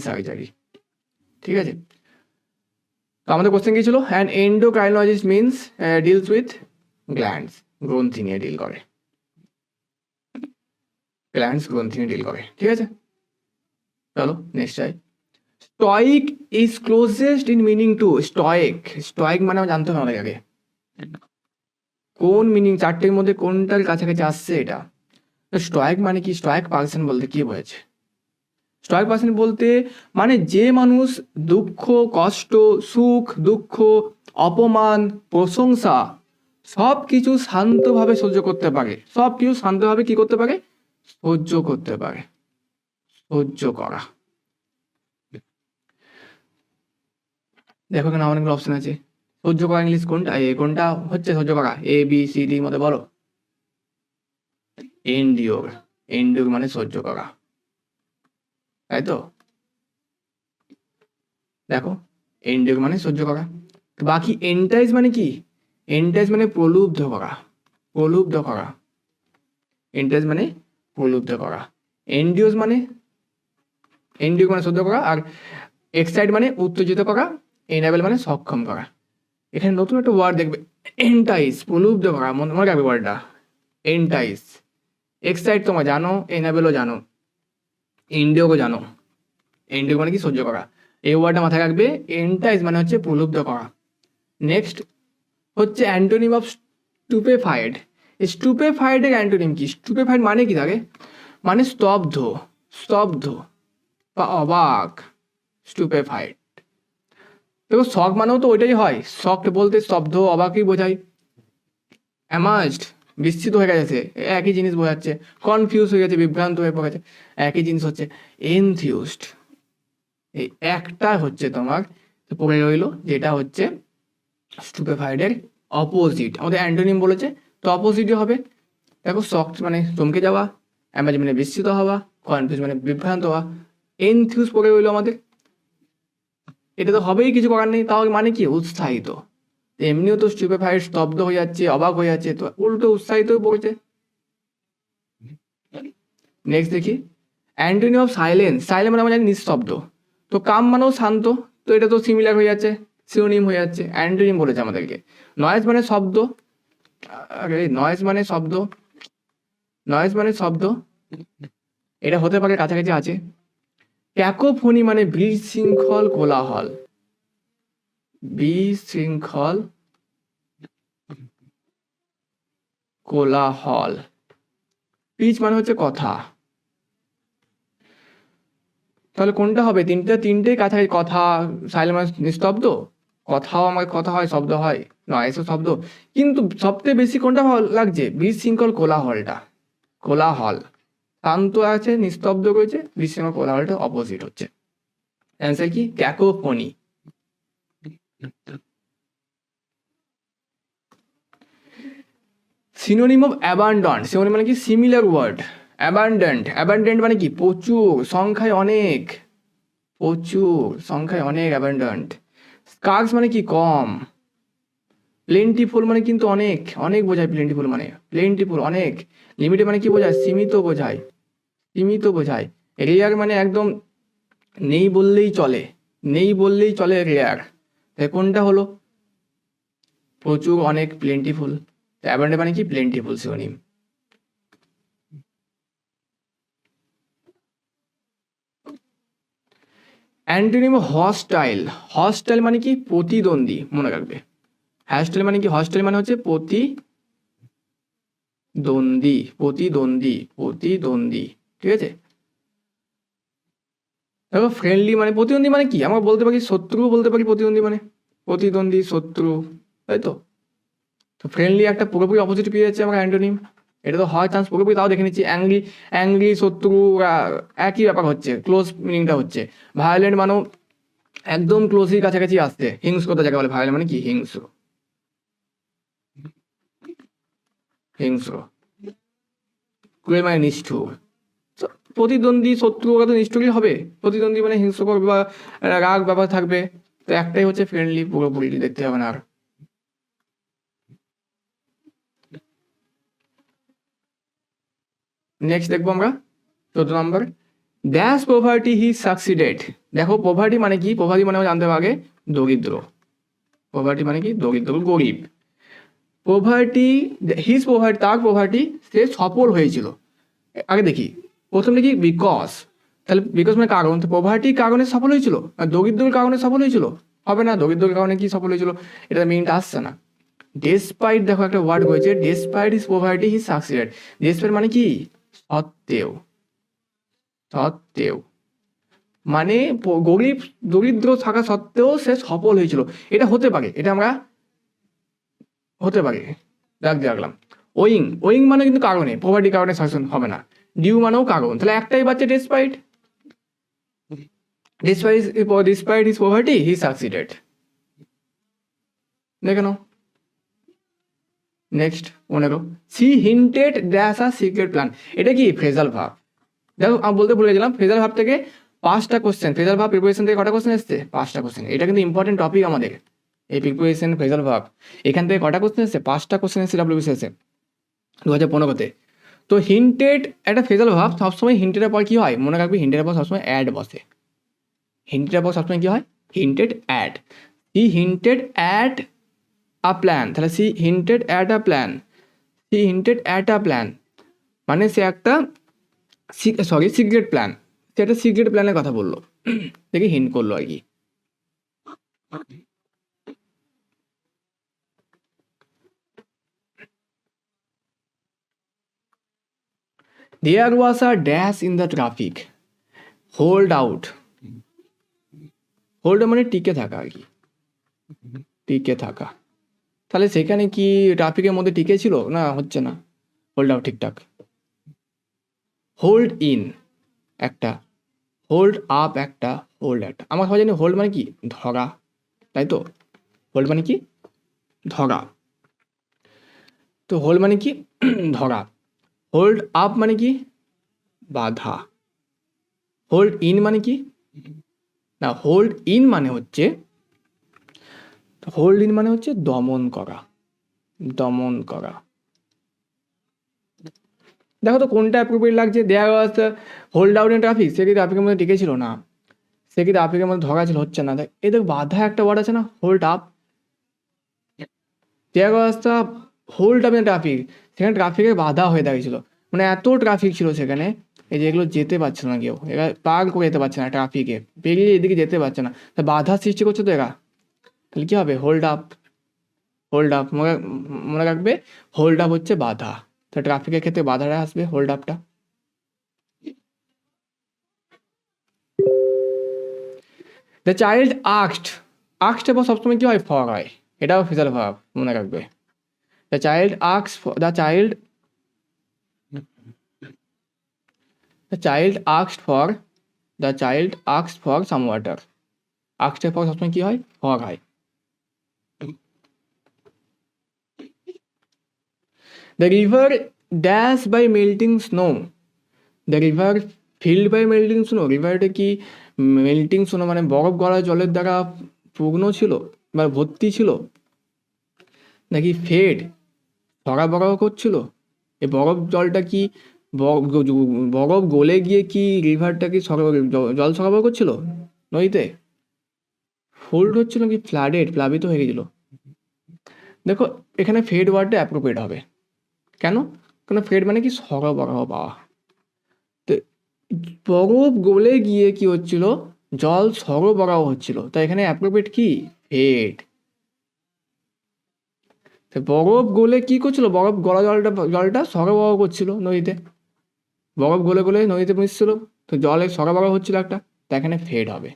surgery. ঠিক আছে। তো আমাদের কোশ্চেন কি ছিল? An endocrinologist means deals with glands, গ্রন্থি নিয়ে ডিল করে, গ্রন্থি নিয়ে ডিল করে। ঠিক আছে, চলো নেক্সট যাই। Stoic is closest in meaning to stoic মানে আমরা জানতে হবে আমাদের আগে কোন মিনিং, চারটের মধ্যে কোনটার কাছাকাছি আসছে এটা। স্টয়িক মানে কি? স্টয়িক পার্সন বলতে কি বোঝাচ্ছে? স্টয়িক পার্সন বলতে মানে যে মানুষ দুঃখ, কষ্ট, সুখ, দুঃখ, অপমান, প্রশংসা সব কিছু শান্তভাবে সহ্য করতে পারে। সব কিছু শান্তভাবে কি করতে পারে? সহ্য করতে পারে। সহ্য করা। দেখো এখানে অনেকগুলো অপশন আছে। সহ্য করা ইংলিশ কোনটা? কোনটা হচ্ছে সহ্য করা? ABCD মধ্যে বলো। এন্ডিওর। এন্ডিওর মানে সহ্য করা, তাই তো? দেখো এন্ডিওর মানে সহ্য করা। বাকি এন্টাইজ মানে কি? এন্টাইজ মানে প্রলুব্ধ করা, প্রলুব্ধ করা। এন্টাইজ মানে প্রলুব্ধ করা। এন্ডিওর মানে সহ্য করা। আর এক্সাইট মানে উত্তেজিত করা। এনাবেল মানে সক্ষম করা। এখানে নতুন একটা ওয়ার্ড দেখবে, এন্টাইজ, প্রলুব্ধ করা। মনে রাখবে ওয়ার্ডটা, এন্টাইজ। এক্সাইট তোমরা জানো, এনাবেলও জানো, এন্ডিওরও জানো। এন্ডিওর মানে কি? সহ্য করা। এই ওয়ার্ডটা মাথায় রাখবে। এন্টাইজ মানে হচ্ছে প্রলুব্ধ করা। নেক্সট হচ্ছে অ্যান্টোনিম অফ স্টুপেফাইড। স্টুপেফাইডের অ্যান্টোনিম কি? স্টুপেফাইড মানে কি থাকে? মানে স্তব্ধ, স্তব্ধ বা অবাক। স্টুপেফাইড। দেখো শক মানেও তো ওইটাই হয়, শকড বলতে স্তব্ধ, অবাকই বোঝায়। অ্যামাজড বিস্মিত হয়ে গেছে, একই জিনিস বোঝাচ্ছে। কনফিউজ হয়ে গেছে, বিভ্রান্ত হয়ে পড়েছে, একই জিনিস হচ্ছে। এনথিউজড, এই একটা হচ্ছে তোমার পড়ে রইলো, যেটা হচ্ছে স্টুপেফাইডের অপোজিট। আমাদের অ্যান্টোনিম বলেছে, তো অপোজিটই হবে। দেখো, শকড মানে চমকে যাওয়া, অ্যামাজ মানে বিস্মিত হওয়া, কনফিউজ মানে বিভ্রান্ত হওয়া, এনথিউজ পড়ে রইলো আমাদের। এটা তো হবেই, কিছু করার নেই। তাও মানে কি? উৎসাহিত। এমনিও তো স্টুপেফাইড স্তব্ধ হয়ে যাচ্ছে, অবাক হয়ে যাচ্ছে, তো উল্টো উৎসাহিত হয়ে পড়েছে। নেক্সট দেখি, অ্যান্টোনিম অফ সাইলেন্স। সাইলেন্স মানে আমরা জানি নিস্তব্ধ, তো কাম মানেও শান্ত, তো এটা তো সিমিলার হয়ে যাচ্ছে, সিনোনিম হয়ে যাচ্ছে। অ্যান্টোনিম বলেছে আমাদেরকে। নয়েজ মানে শব্দ, আরে নয়েজ মানে শব্দ, নয়েজ মানে শব্দ, এটা হতে পারে, কাছাকাছি আছে। ক্যাকোফোনি মানে বিশৃঙ্খল কোলাহল, বিশৃঙ্খল কোলাহল। পিচ মানে হচ্ছে কথা। তাহলে কোনটা হবে? তিনটেই কাছাকাছি। কথা, সাইলেন্ট মানে নিস্তব্ধ, কথাও আমার কথা হয়, শব্দ হয়, নয়েসও শব্দ, কিন্তু সবচেয়ে বেশি কোনটা ভালো লাগছে? বিশৃঙ্খল কোলাহলটা। কোলাহল শান্ত আছে, নিস্তব্ধ রয়েছে, বিশৃঙ্খল কোলাহলটা অপোজিট হচ্ছে। অ্যান্সার কি? Cacophony. Synonym of abundant. Synonym মানে কি? Similar word. অ্যাবান্ডেন্ট, অ্যাবান্ডেন্ট মানে কি? প্রচুর, সংখ্যায় অনেক, প্রচুর সংখ্যায় অনেক, অ্যাবান্ডেন্ট। স্কার্স মানে কি? কম। প্লেন্টিফুল মানে কিন্তু অনেক, অনেক বোঝায় প্লেন্টিফুল মানে, প্লেন্টিফুল অনেক। লিমিটেড মানে কি বোঝায়? সীমিত বোঝায়, সীমিত বোঝায়। রেয়ার মানে একদম নেই বললেই চলে, নেই বললেই চলে, রেয়ার। কোনটা হলো? প্রচুর, অনেক, প্লেন্টিফুল। অ্যাবান্ডেন্ট মানে কি? Plentiful synonym. Antonym hostile. Hostile মানে কি? প্রতিদ্বন্দ্বী, মনে রাখবে। হ্যাস্টাইল মানে কি? হস্টাইল মানে হচ্ছে প্রতিদ্বন্দ্বী, প্রতিদ্বন্দ্বী, প্রতিদ্বন্দ্বী, ঠিক আছে। দেখো, ফ্রেন্ডলি মানে প্রতিদ্বন্দ্বী মানে কি? আমরা বলতে পারি শত্রু, বলতে পারি প্রতিদ্বন্দ্বী মানে, প্রতিদ্বন্দ্বী, শত্রু, তাই তো। তো ফ্রেন্ডলি একটা পুরোপুরি অপোজিট পেয়ে যাচ্ছে আমরা অ্যান্টোনিম। এটা তো হয় চান্স পুরোপুরি, তাও দেখে নিচ্ছি। অ্যাংরি, অ্যাংরি শত্রু, একই ব্যাপার হচ্ছে, ক্লোজ মিনিংটা হচ্ছে। ভায়োলেন্ট মানেও একদম ক্লোজই, কাছাকাছি আসছে। হিংস্রতা যাকে বলে, ভায়োলেন্ট মানে কি? হিংস্র, হিংস্র। ক্রুয়েল মানে নিষ্ঠুর। তো প্রতিদ্বন্দ্বী, শত্রু, ওরা তো নিষ্ঠুরই হবে। প্রতিদ্বন্দ্বী মানে হিংস্রকর বা রাগ ব্যাপার থাকবে। তো একটাই হচ্ছে ফ্রেন্ডলি, পুরোপুরি দেখতে হবে না আর। নেক্সট দেখবো আমরা 14 নম্বর, ড্যাশ পভার্টি হি সাকসিডেড। দেখো, পভার্টি মানে কি? পভার্টি মানে জানতে হবে আগে, দরিদ্র। পভার্টি মানে কি? দরিদ্র, গরিব। পভার্টি, হিজ পভার্টি, তার পভার্টি, সে সফল হয়েছিল। আগে দেখি, প্রথম দেখি বিকজ। তাহলে বিকজ মানে কারণ, তো পভার্টির কারণে সফল হয়েছিল, আর দরিদ্রের কারণে সফল হয়েছিল হবে না। দরিদ্রের কারণে কি সফল হয়েছিল? এটা মিনটা আসছে না। ডেসপাইট, দেখো একটা ওয়ার্ড হয়েছে, despite his poverty he succeeded. Despite মানে কি? সত্ত্বেও, সত্ত্বেও মানে গরিব, দরিদ্র থাকা সত্ত্বেও সে সফল হয়েছিল। এটা হতে পারে, এটা আমরা হতে পারে, রাখলাম। ওয়িং, ওয়িং মানে কিন্তু কারণে, পভার্টির কারণে শাসন হবে না। ডিউ মানেও কারণ, তাহলে একটাই বাচ্চা despite. Despite his poverty he succeeded. দেখে নাও। Next 15, she hinted dash a secret plan. এটা কি? ফ্রেজাল ভাব। দেখো, আমি বলতে ভুলে গেছিলাম, ফ্রেজাল ভাব থেকে 5টা কোশ্চেন, ফ্রেজাল ভাব প্রিপারেশন থেকে কটা কোশ্চেন এসছে? 5টা কোশ্চেন। এটা কিন্তু ইম্পর্টেন্ট টপিক আমাদের, এই প্রিপারেশন, ফ্রেজাল ভাব। এখান থেকে কটা কোশ্চেন এসছে? 5টা কোশ্চেন এসছে ডাব্লিউবিসিএসে 2015-তে। তো হিন্টেড একটা ফ্রেজাল ভাব, সবসময় হিন্টেডের পর কি হয়? মনে রাখবি, হিন্টেডের পর সবসময় অ্যাড বসে। হিন্টেডের পর সবসময় কি হয়? Hinted at. He hinted at a plan, তাহলে she hinted at a plan, she hinted at a plan মানে সে একটা, সরি, সিক্রেট প্ল্যান, সে একটা সিক্রেট প্ল্যানের কথা বললো, দেখি হিন্ট করলো আর কি। There was a dash in the traffic. Hold out. Hold মানে টিকে থাকা আর কি, টিকে থাকা। তাহলে সেখানে কি ট্রাফিকের মধ্যে টিকে ছিল না? হচ্ছে না, হোল্ড আপ ঠিকঠাক। হোল্ড ইন একটা, হোল্ড আপ একটা, হোল্ড একটা। আমরা সবাই জানি হোল্ড মানে কি ধরা, তাই তো? হোল্ড মানে কি ধরা, তো হোল্ড মানে কি ধরা। হোল্ড আপ মানে কি বাধা। হোল্ড ইন মানে কি না, হোল্ড ইন মানে হচ্ছে, হোল্ড ইন মানে হচ্ছে দমন করা, দমন করা। দেখো তো কোনটা অ্যাপ্রোপ্রিয়েট লাগছে। দেয়ার ওয়াজ হোল্ড আউট ইন ট্রাফিক, সে কি ট্রাফিকের মধ্যে টিকে ছিল না, সে কি ট্রাফিকের মধ্যে ধরা ছিল, হচ্ছে না। দেখ এদের বাধা একটা ওয়ার্ড আছে না, hold up. There was the hold up in traffic, সেখানে ট্রাফিকের বাধা হয়ে দাঁড়িয়েছিল, মানে এত ট্রাফিক ছিল সেখানে, এই যে এগুলো যেতে পারছে না, কেউ এরা পার করে যেতে পারছে না, ট্রাফিকে পেরিয়ে এদিকে যেতে পারছে না, তা বাধা সৃষ্টি করছে তো এরা। তাহলে কী হবে, হোল্ড আপ। হোল্ড আপ মনে মনে রাখবে, হোল্ড আপ হচ্ছে বাধা, তো ট্রাফিকের ক্ষেত্রে বাধাটা আসবে হোল্ড আপটা। দ্য চাইল্ড আস্কড, আস্কড পর সবসময় কী হয়, ফর হয়, এটাও ফিজাল ভাব মনে রাখবে। The child asks, the child, the child asked for, the child asked for some water. আস্কডের পর সবসময় কী হয়, ফর হয়। The river dash by melting snow, the river filled by melting snow, রিভারটা কি মেল্টিং স্নো মানে বরফ গলা জলের দ্বারা পূর্ণ ছিল বা ভর্তি ছিল, নাকি ফেড সরবরাহ করছিল? এই বরফ জলটা কি বরফ গলে গিয়ে কি রিভারটা কি জল সরবরাহ করছিল নদীতে? ফোল্ড হচ্ছিল কি ফ্লাডেড, প্লাবিত হয়ে গেছিল। দেখো এখানে ফেড ওয়ার্ডটা অ্যাপ্রোপ্রিয়েট হবে, কেন? কারণ ফেড মানে কি সরবরাহ পাওয়া, তো বরফ গলে গিয়ে কি হচ্ছিল, জল সরবরাহ হচ্ছিল, তাই এখানে অ্যাপ্রোপ্রিয়েট কি ফেড। তো বরফ গলে কি করছিল, বরফ গলা জলটা সরবরাহ করছিল নদীতে, বরফ গলে গলে নদীতে মিশছিল, তো জলের সরবরাহ হচ্ছিল একটা, তা এখানে ফেড হবে।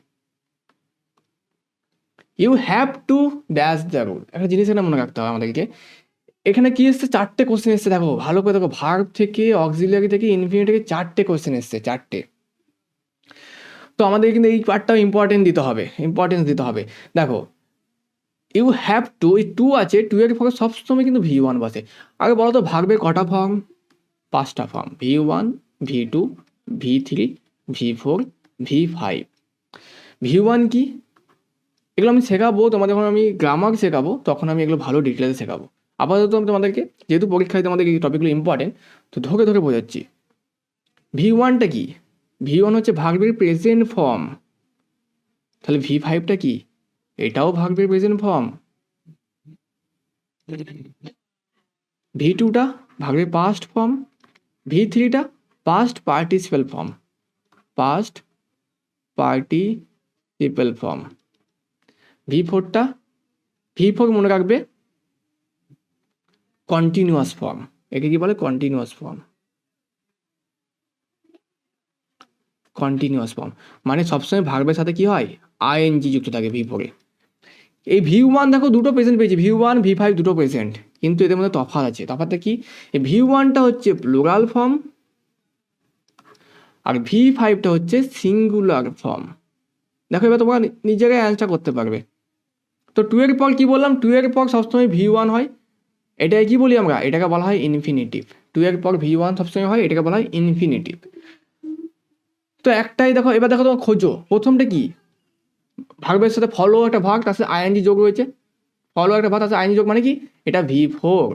You have to dash the rule, একটা জিনিস এখানে মনে রাখতে হবে আমাদেরকে। এখানে কি এসছে, চারটে কোশ্চেন এসছে, দেখো ভালো করে দেখো, ভার্ব থেকে অক্সিলিয়ারি থেকে ইনফিনিটি থেকে চারটে কোশ্চেন এসছে, চারটে। তো আমাদের কিন্তু এই পার্টটাও ইম্পর্টেন্স দিতে হবে। দেখো ইউ হ্যাভ টু, এই টু আছে, টু এর পরে সবসময় কিন্তু V1 বসে। আগে বলো তো ভার্বের কটা ফর্ম, পাঁচটা form, V1, V2, V3, V4, V5। V1 কি, এগুলো আমি শেখাবো তোমাদের, যখন আমি গ্রামার শেখাবো তখন আমি এগুলো ভালো ডিটেলসে শেখাবো। আপাতত আমি তোমাদেরকে, যেহেতু পরীক্ষায় তোমাদের এই টপিকগুলো ইম্পর্টেন্ট, তো ধরে ধরে বোঝাচ্ছি। V1টা কি, V1 হচ্ছে ভার্বের প্রেজেন্ট ফর্ম, তাহলে V5টা কি, এটাও ভার্বের প্রেজেন্ট ফর্ম। V2টা ভার্বের পাস্ট ফর্ম, V3টা past participle form, past participle form. V4টা, V4 মনে রাখবে কন্টিনিউয়াস ফর্ম, একে কি বলে, কন্টিনিউয়াস ফর্ম। কন্টিনিউয়াস ফর্ম মানে সবসময় ভার্বের সাথে কি হয়, আইএনজি যুক্ত থাকে V4 এ। এই V1 দেখো দুটো প্রেজেন্ট পেয়েছি, V1 V5 দুটো প্রেজেন্ট, কিন্তু এদের মধ্যে তফাৎ আছে। তফাৎটা কি, এই V1টা হচ্ছে প্লুরাল ফর্ম আর V5টা হচ্ছে সিঙ্গুলার ফর্ম। দেখো এবার তোমরা নিজেরাই অ্যান্সার করতে পারবে। তো 2 এর পর কি বললাম, 2 এর পর সবসময় V1 হয়, এটাকে কি বলি আমরা, এটাকে বলা হয় ইনফিনিটিভ। 2 এর পর V1 সবসময় হয়, এটাকে বলা হয় ইনফিনিটিভ। তো একটাই দেখো, এবার দেখো তোমার খোঁজো, প্রথমটা কি, ভার্বের সাথে ফলো একটা ভাগ, তার সাথে আইএনজি যোগ রয়েছে, ফলো একটা ভাগ তার সাথে আইএনজি যোগ, মানে কি এটা V4,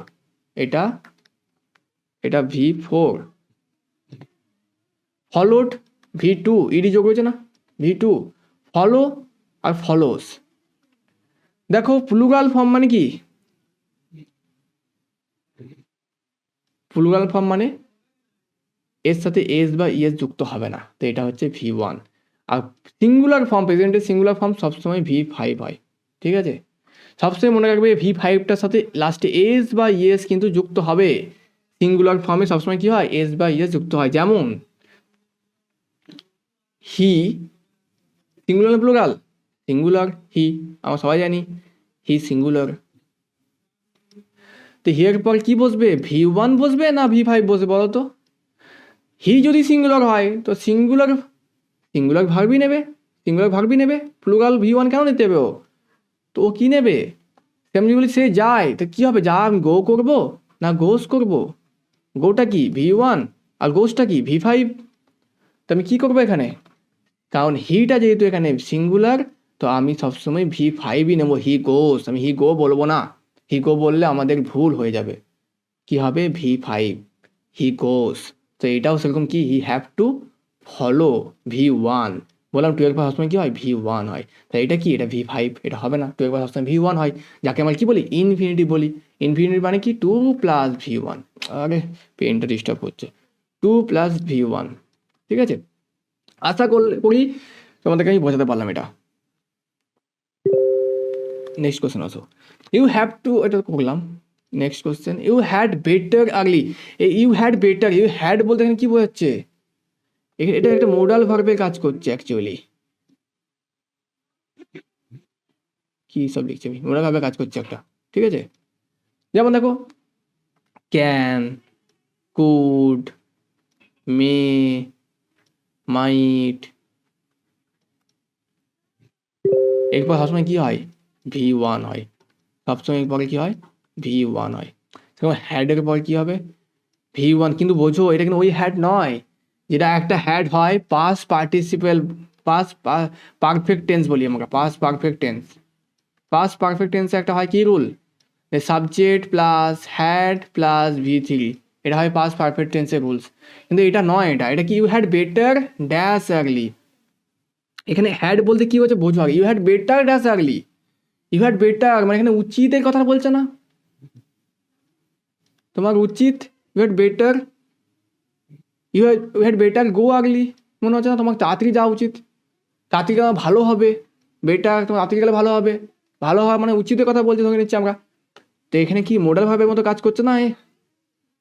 এটা V4। ফলোড V2, ইডি যোগ রয়েছে না, V2 ফলো আর ফলোস। দেখো প্লুরাল ফর্ম মানে কি, প্লুরাল ফর্ম মানে এর সাথে এস বা ইএস যুক্ত হবে না, তো এটা হচ্ছে V1। আর সিঙ্গুলার ফর্ম, প্রেজেন্টের সিঙ্গুলার ফর্ম সবসময় V5 হয়, ঠিক আছে? সবসময় মনে রাখবে V5টার সাথে লাস্টে এস বা ইএস কিন্তু যুক্ত হবে। সিঙ্গুলার ফর্মে সবসময় কি হয়, এস বা ইএস যুক্ত হয়। যেমন হি, সিঙ্গুলার প্লুরাল, সিঙ্গুলার হি, আমরা সবাই জানি হি সিঙ্গুলার। তো হিয়ের পর কি বসবে, V1 বসবে না V5 বসবে বলো তো? হি যদি সিঙ্গুলার হয় তো সিঙ্গুলার ভার্বই নেবে, প্লুরাল V1 কেন নিতে হবে ও? তো ও কী নেবে? তেমনি বলি সে যায়, তো কী হবে, যা আমি গো করবো না গোস করবো? গোটা কি V1 আর গোসটা কি V5। তো আমি কী করবো এখানে, কারণ হিটা যেহেতু এখানে সিঙ্গুলার, তো আমি সবসময় V5ই নেবো। হি গোস, আমি হি গো বলবো না। হি গো বললে আমাদের ভুল হয়ে যাবে। কি হবে, V5, হি গোস। তো এটাও সেরকম কি, he have to follow V1। বললাম 12 পাস সবসময় কী হয়, V1 হয়। তাই এটা কি, এটা V5, এটা হবে না। 12 পাস সবসময় V1 হয়, যাকে আমরা কি বলি, ইনফিনিটি বলি। ইনফিনিটি মানে কি, 2 + V1। আরে পেনটা ডিস্টার্ব হচ্ছে। 2 + V1, ঠিক আছে। আশা করি তোমাদেরকে আমি বোঝাতে পারলাম এটা। নেক্সট কোশ্চেন আসো। ইউ হ্যাভ টু, এটা করলাম। Next question, you had better early. এই you had better, you had বলতে এখানে কী বোঝাচ্ছে, এটা একটা মোডাল ভার্বে কাজ করছে অ্যাকচুয়ালি। কী সব লিখছি আমি, মোডাল ভার্বে কাজ করছে একটা, ঠিক আছে। যেমন দেখো, ক্যান, কুড, মে, মাইট, এরপর সবসময় কী হয়, V1 হয়। সবসময় পরে কী হয়, V1 হয়। সেরকম হ্যাডের পর কী হবে, V1। কিন্তু বোঝো এটা কিন্তু ওই হ্যাড নয় যেটা একটা হ্যাড হয় past participle, past perfect tense বলি আমরা, past perfect tense. Past perfect টেন্সে একটা হয় কি rule, subject plus had plus V3, এটা হয় পাস্ট পারফেক্ট টেন্সের রুলস। কিন্তু এটা নয়, এটা কি, you had better dash early. এখানে হ্যাড বলতে কি হচ্ছে বোঝো আগে, you had better dash early. You had better মানে এখানে উচিতের কথা বলছে না, তোমার উচিত। You had better, you had better go early, মনে হচ্ছে না তোমার তাড়াতাড়ি যাওয়া উচিত, তাড়াতাড়ি গেলে ভালো হবে। বেটার, তোমার তাড়াতাড়ি গেলে ভালো হবে, ভালো হওয়া মানে উচিতের কথা বলতে ধরে নিচ্ছি আমরা। তো এখানে কি মোডাল ভার্বের মতো কাজ করছে না,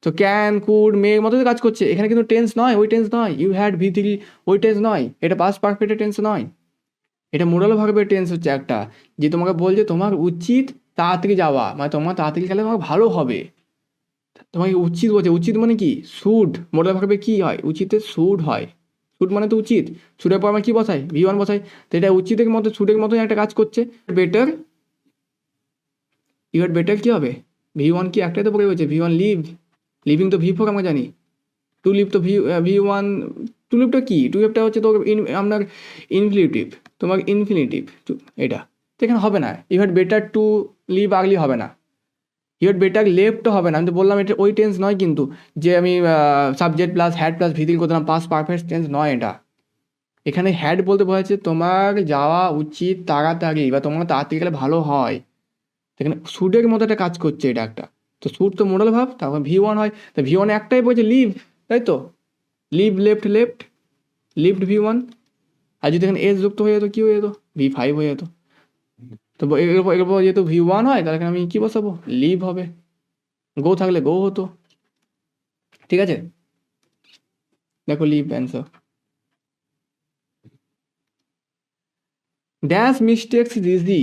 তো ক্যান, কুড, মে মতো কাজ করছে। এখানে কিন্তু টেন্স নয়, ওই টেন্স নয়, ইউ হ্যাড V3 ওই টেন্স নয়, এটা পাস্ট পারফেক্টের টেন্স নয়, এটা মোডাল ভার্বের টেন্স হচ্ছে একটা, যে তোমাকে বলছে তোমার উচিত তাড়াতাড়ি যাওয়া, মানে তোমার তাড়াতাড়ি গেলে তোমার ভালো হবে। তোমাকে উচিত বলছে, উচিত মানে কি, শুড। মোডাল ভার্বে কি হয়, উচিতে শুড হয়। শুড মানে তো উচিত, শুডের পর আমরা কি বসাই, V1 বসাই। তো এটা উচিতের মতো, শুডের মতোই একটা কাজ করছে। বেটার, ইউ হ্যাড বেটার কী হবে, V1 কি একটাই তো পড়ে রয়েছে, V1 লিভ, লিভিং তো V4 আমরা জানি। টু লিভ তো V1, টু লিভটা কি, টু লিভটা হচ্ছে তো আপনার ইনফিনিটিভ, তোমার ইনফিনিটিভ এটা। তো এখানে হবে না, you had better to leave early হবে না, ইউ হ্যাড বেটার লেফট হবে না। আমি তো বললাম এটা ওই টেন্স নয়, কিন্তু যে আমি subject plus had plus V3 করতাম, পাস্ট পারফেক্ট টেন্স নয় এটা। এখানে হ্যাড বলতে বোঝাচ্ছে তোমার যাওয়া উচিত তাড়াতাড়ি, বা তোমার তাড়াতাড়ি গেলে ভালো হয়। এখানে শুডের মতো একটা কাজ করছে এটা একটা। তো শুড তো মোডাল ভাব, তারপর V1 হয়। তো V1 একটাই বলছে লিভ, তাই তো, লিভ, লেফট, লিভড V1। আর যদি এখানে এস যুক্ত হয়ে যেত কী হয়ে যেত, V5 হয়ে যেত। তো এরপর যেহেতু V1 হয়, তাহলে এখানে আমি কী বসাবো, লিভ হবে। গো থাকলে গো হতো, ঠিক আছে। দেখো লিভ answer. Dash mistakes is easy,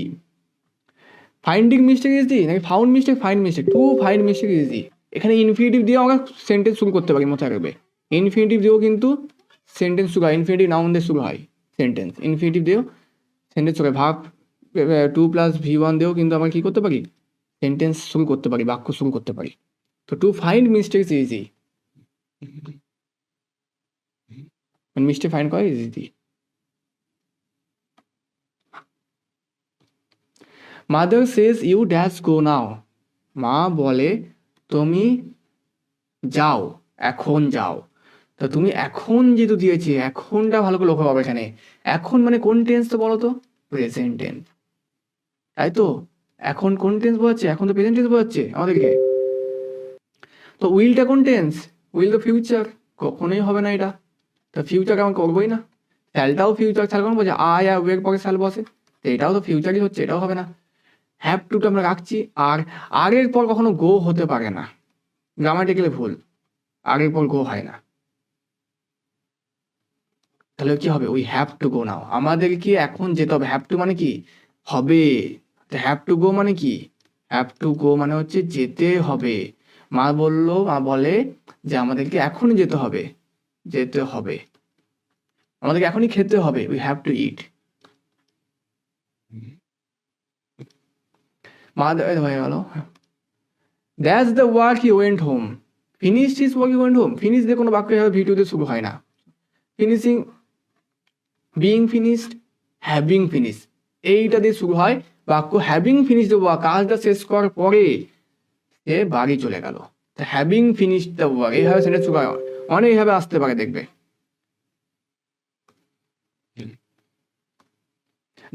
finding mistake is easy নাকি found mistake, find mistake, to find mistake is easy. এখানে ইনফিনিটিভ দিয়ে আমরা সেন্টেন্স শুরু করতে পারি, মাথায় রাখবে। ইনফিনিটিভ দিয়েও কিন্তু সেন্টেন্স শুরু হয়, ইনফিনিটিভ নাউন দিয়ে শুরু হয় সেন্টেন্স, ইনফিনিটিভ দিয়েও সেন্টেন্স শুরু হয়। ভাব 2 + V1 দিয়েও কিন্তু আমরা কী করতে পারি, সেন্টেন্স শুরু করতে পারি, বাক্য শুরু করতে পারি। তো টু ফাইন্ড মিস্টেকস ইজি, মানে মিস্টেক ফাইন্ড করা easy. Mother says you dash go now, মা বলে তুমি যাও, এখন যাও। তা তুমি এখন যেহেতু দিয়েছে, এখনটা ভালো করে লক্ষ্য পাবে এখানে। এখন মানে কোন টেন্স তো বলো তো, প্রেজেন্ট টেন্স, তাই তো। এখন কোন টেন্স বোঝাচ্ছে, এখন তো প্রেজেন্ট টেন্স বোঝাচ্ছে আমাদেরকে। তো উইলটা কোন টেন্স, উইল তো ফিউচার, কখনোই হবে না এটা। তো ফিউচার আমরা করবোই না। স্যালটাও ফিউচার, স্যাল কোন বলছে, আয় আর ওয়ের পরে স্যাল বসে, তো এটাও তো ফিউচারই হচ্ছে, এটাও হবে না। হ্যাভ টুটা আমরা রাখছি, আর আগের পর কখনো গো হতে পারে না, গ্রামাটিক্যালি ভুল, আগের পর গো হয় না। তাহলে কি হবে, উই হ্যাভ টু গো নাও, আমাদেরকে এখন যেতে হবে। হ্যাভ টু মানে কি, হবে। হ্যাভ টু গো মানে কি, হ্যাভ টু গো মানে হচ্ছে যেতে হবে। মা বলে যে আমাদেরকে এখনই যেতে হবে, আমাদেরকে এখনই খেতে হবে, উই হ্যাভ টু ইট। মা হয়ে গেল। That's the work he went home, finish his work he went home. Finish দিয়ে কোনো বাক্য এভাবে ভিডিওতে শুরু হয় না। Finishing, being finished, having finish, এইটা দিয়ে শুরু হয় বাক্য। হ্যাভিং ফিনিশ দ্য ওয়ার্ক, কাজটা শেষ করার পরে সে বাড়ি চলে গেল। হ্যাভিং ফিনিশ দ্য ওয়ার্ক, এইভাবে সেটা শুরু হয়, অনেক এইভাবে আসতে পারে দেখবে।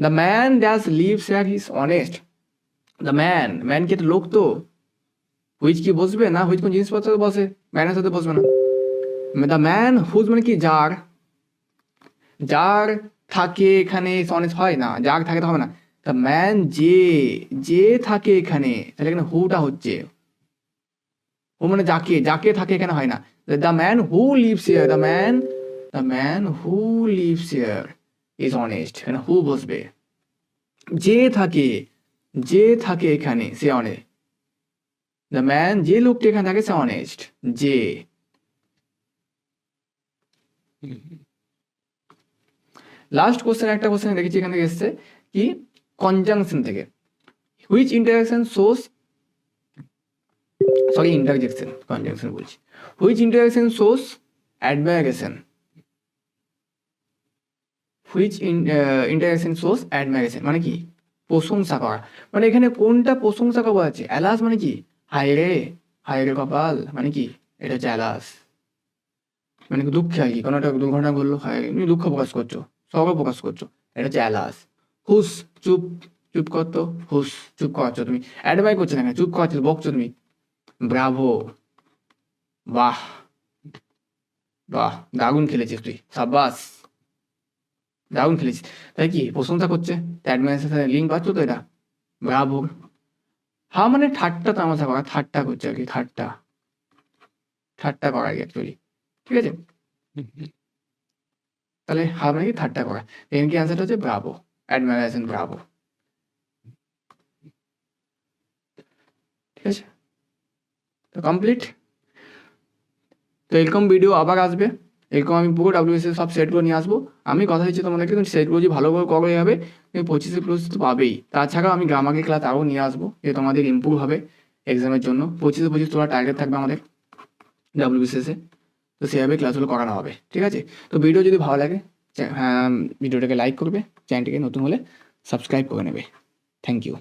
The man that lives here is honest. The man কি একটা লোক তো, হুইচ কি বসবে না, হুইচ কোন জিনিসপত্র বসে, ম্যানের সাথে বসবে না। দ্য ম্যান হুজ মানে কি যার থাকে এখানে অনেস্ট হয় না, যার থাকে তো হবে না। দ্য ম্যান যে থাকে এখানে, তাহলে এখানে হুটা হচ্ছে, ও মানে যাকে থাকে এখানে হয় না। The man who lives here, the man who lives here is honest, এখানে হু বসবে। যে থাকে এখানে সে অনেস্ট। দ্য ম্যান, যে লোকটি এখানে থাকে সে অনেস্ট, যে। লাস্ট কোশ্চেন, একটা কোশ্চেন দেখেছি এখান থেকে এসছে কি, কনজাংশন থেকে। Which interjection shows, sorry interjection, conjunction বলছি। Which interjection shows admiration, which interjection shows admiration মানে কি, প্রশংসা করা। মানে এখানে কোনটা প্রশংসা করা আছে, অ্যালাস মানে কি, হায় রে কপাল, মানে কি এটা হচ্ছে অ্যালাস, মানে দুঃখে আর কি, কোনো একটা দুর্ঘটনা ঘটলো, হায় তুমি দুঃখ প্রকাশ করছো, সর্ব প্রকাশ করছো, এটা হচ্ছে অ্যালাস। হুস, চুপ করতো, হুস চুপ করাচ্ছ তুমি, অ্যাডমায়ার করছো না, চুপ করাচ্ছ, বকছো তুমি। ব্রাভো, বাহ দারুণ খেলেছিস তুই, সাব্বাস, দারুণ খেলেছিস, তাই কি প্রশংসা করছে, অ্যাডমায়ারের সাথে লিঙ্ক পাচ্ছ তো এটা, ব্রাভো। হ্যাঁ মানে ঠাট্টা তামাশা করা, ঠাট্টা করছে আর কি, ঠাট্টা করা আর কি অ্যাকচুয়ালি, ঠিক আছে। তাহলে হ্যাঁ মানে কি ঠাট্টা করা, এখানে কি অ্যান্সারটা হচ্ছে ব্রাভো, অ্যাডমায়ারেশন, ব্রাভো, ঠিক আছে। তো কমপ্লিট। তো এরকম ভিডিও আবার আসবে, এরকম আমি পুরো WBCS সব সেটগুলো নিয়ে আসবো। আমি কথা দিচ্ছি তোমাদেরকে, তুমি সেটগুলো যদি ভালো করে করে যাবে তুমি 25 তো পাবেই। তাছাড়াও আমি গ্রামারের ক্লাস আরও নিয়ে আসবো, যে তোমাদের ইম্প্রুভ হবে এক্সামের জন্য। 25 তোমার টার্গেট থাকবে আমাদের WBCS-এ, তো সেভাবে ক্লাসগুলো করানো হবে, ঠিক আছে। তো ভিডিও যদি ভালো লাগে, হ্যাঁ ভিডিওটাকে লাইক করবে, চ্যানেলটিকে নতুন হলে সাবস্ক্রাইব করে নেবে। Thank you.